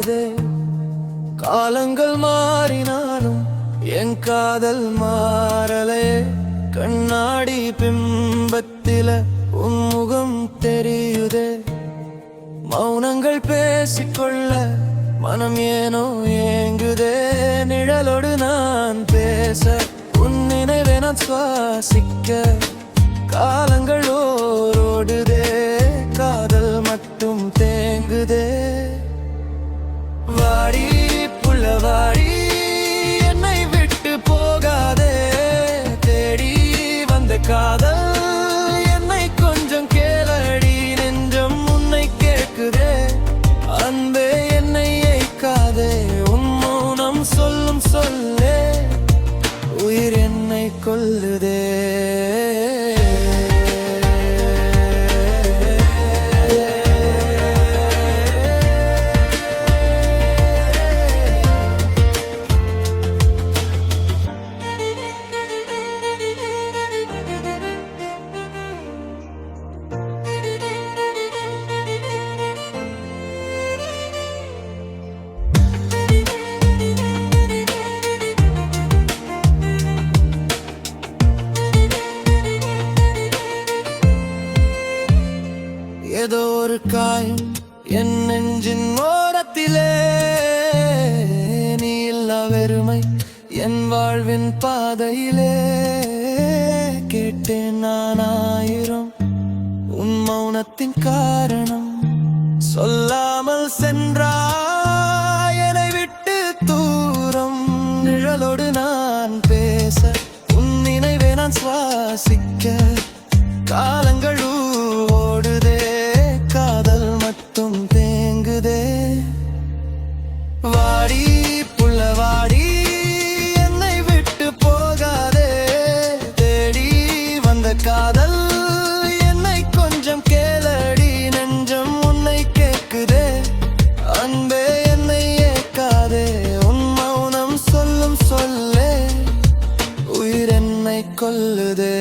ஆகுதே. காலங்கள் மாறினாலும் என் காதல் மாறலே. கண்ணாடி பிம்பத்தில உன் முகம் தெரியுதே. மௌனங்கள் பேசிக்கொள்ள மனம் ஏனோ ஏங்குதே. நிழலோடு நான் பேச உன் நினைவை நான் சுவாசிக்க காலங்கள் ஓரோடுதே. காதல் மட்டும் தேங்குதே. வாடி புள்ளவாடி என்னை விட்டு போகாதே. தேடி வந்த காதல் என்னை கொஞ்சம் கேளடி. நெஞ்சம் உன்னை கேட்குதே. அன்பே என்னை ஏய்க்காதே. உன் மௌனம் சொல்லும் சொல்லே உயிர் என்னை கொல்லுதே. ஏதோ ஒரு காயம் என் நெஞ்சின் ஓரத்திலே. நீ இல்லா வெறுமை என் வாழ்வின் பாதையிலே. கேட்டேன் நான் ஆயிரம் உன் மௌனத்தின் காரணம். சொல்லாமல் சென்றாய் என்னை விட்டு தூரம். நிழலோடு நான் பேச உன் நினைவை நான் சுவாசிக்க காலங்கள் ஓடுதே. காதல் மட்டும் தேங்குதே. வாடி புள்ளவாடி என்னை விட்டு போகாதே. தேடி வந்த காதல் என்னை கொஞ்சம் கேளடி. நெஞ்சம் உன்னை கேட்குதே. அன்பே என்னை ஏற்காதே. உன் மௌனம் சொல்லும் சொல்லே உயிர் என்னை கொல்லுதே.